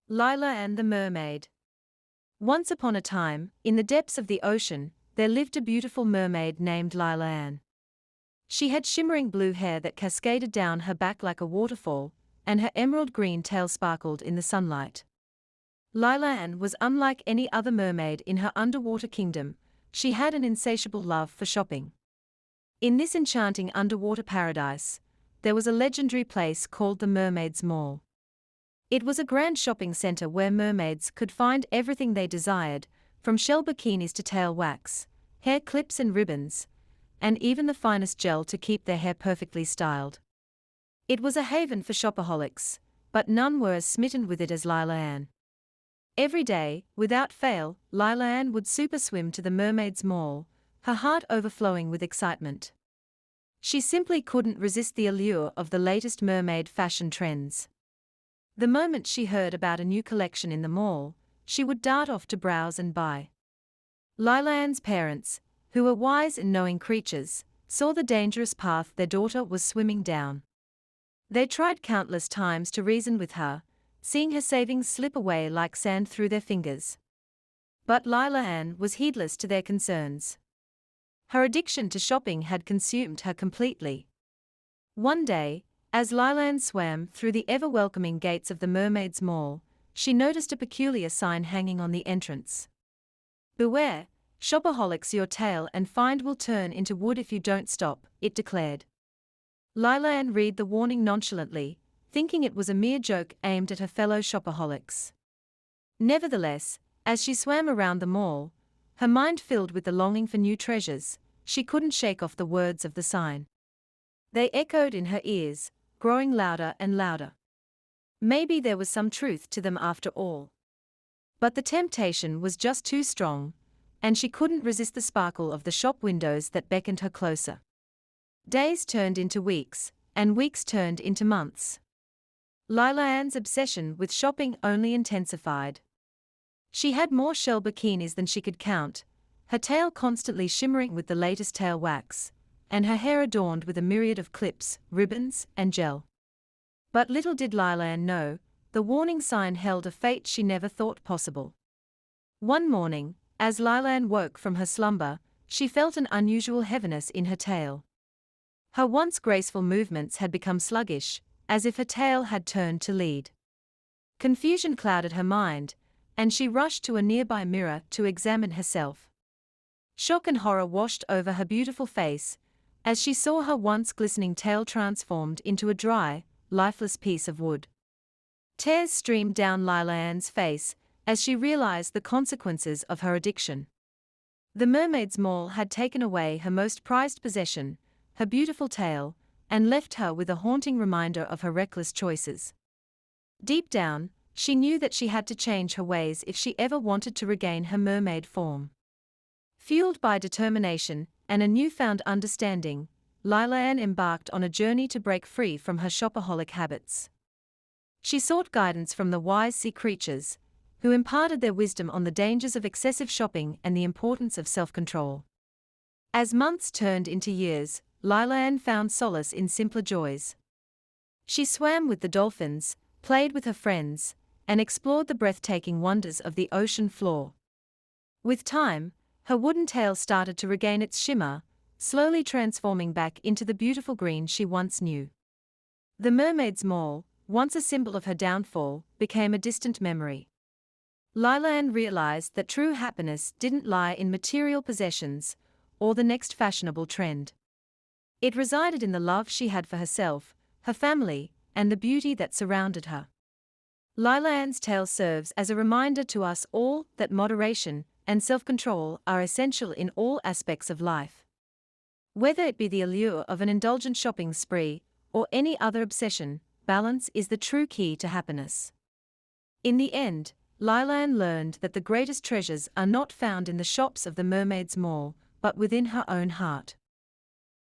Lila-Ann the Mermaid. Once upon a time, in the depths of the ocean, there lived a beautiful mermaid named Lila-Ann. She had shimmering blue hair that cascaded down her back like a waterfall, and her emerald green tail sparkled in the sunlight. Lila-Ann was unlike any other mermaid in her underwater kingdom. She had an insatiable love for shopping. In this enchanting underwater paradise, there was a legendary place called the Mermaid's Mall. It was a grand shopping center where mermaids could find everything they desired, from shell bikinis to tail wax, hair clips and ribbons, and even the finest gel to keep their hair perfectly styled. It was a haven for shopaholics, but none were as smitten with it as Lila-Ann. Every day, without fail, Lila-Ann would super swim to the Mermaid's Mall, her heart overflowing with excitement. She simply couldn't resist the allure of the latest mermaid fashion trends. The moment she heard about a new collection in the mall, she would dart off to browse and buy. Lila-Ann's parents, who were wise and knowing creatures, saw the dangerous path their daughter was swimming down. They tried countless times to reason with her, seeing her savings slip away like sand through their fingers. But Lila-Ann was heedless to their concerns. Her addiction to shopping had consumed her completely. One day, as Lila-Ann swam through the ever-welcoming gates of the Mermaid's Mall, she noticed a peculiar sign hanging on the entrance. "Beware, shopaholics, your tail and find will turn into wood if you don't stop," it declared. Lila-Ann read the warning nonchalantly, thinking it was a mere joke aimed at her fellow shopaholics. Nevertheless, as she swam around the mall, her mind filled with the longing for new treasures, she couldn't shake off the words of the sign. They echoed in her ears, growing louder and louder. Maybe there was some truth to them after all. But the temptation was just too strong, and she couldn't resist the sparkle of the shop windows that beckoned her closer. Days turned into weeks, and weeks turned into months. Lila-Ann's obsession with shopping only intensified. She had more shell bikinis than she could count, her tail constantly shimmering with the latest tail wax, and her hair adorned with a myriad of clips, ribbons, and gel. But little did Lila-Ann know, the warning sign held a fate she never thought possible. One morning, as Lila-Ann woke from her slumber, she felt an unusual heaviness in her tail. Her once graceful movements had become sluggish, as if her tail had turned to lead. Confusion clouded her mind, and she rushed to a nearby mirror to examine herself. Shock and horror washed over her beautiful face, as she saw her once glistening tail transformed into a dry, lifeless piece of wood. Tears streamed down Lila-Ann's face as she realized the consequences of her addiction. The Mermaid's Mall had taken away her most prized possession, her beautiful tail, and left her with a haunting reminder of her reckless choices. Deep down, she knew that she had to change her ways if she ever wanted to regain her mermaid form. Fueled by determination and a newfound understanding, Lila-Ann embarked on a journey to break free from her shopaholic habits. She sought guidance from the wise sea creatures, who imparted their wisdom on the dangers of excessive shopping and the importance of self-control. As months turned into years, Lila-Ann found solace in simpler joys. She swam with the dolphins, played with her friends, and explored the breathtaking wonders of the ocean floor. With time, her wooden tail started to regain its shimmer, slowly transforming back into the beautiful green she once knew. The Mermaid's Mall, once a symbol of her downfall, became a distant memory. Lila-Ann realized that true happiness didn't lie in material possessions or the next fashionable trend. It resided in the love she had for herself, her family, and the beauty that surrounded her. Lila-Ann's tale serves as a reminder to us all that moderation and self-control are essential in all aspects of life. Whether it be the allure of an indulgent shopping spree or any other obsession, balance is the true key to happiness. In the end, Lila-Ann learned that the greatest treasures are not found in the shops of the Mermaid's Mall, but within her own heart.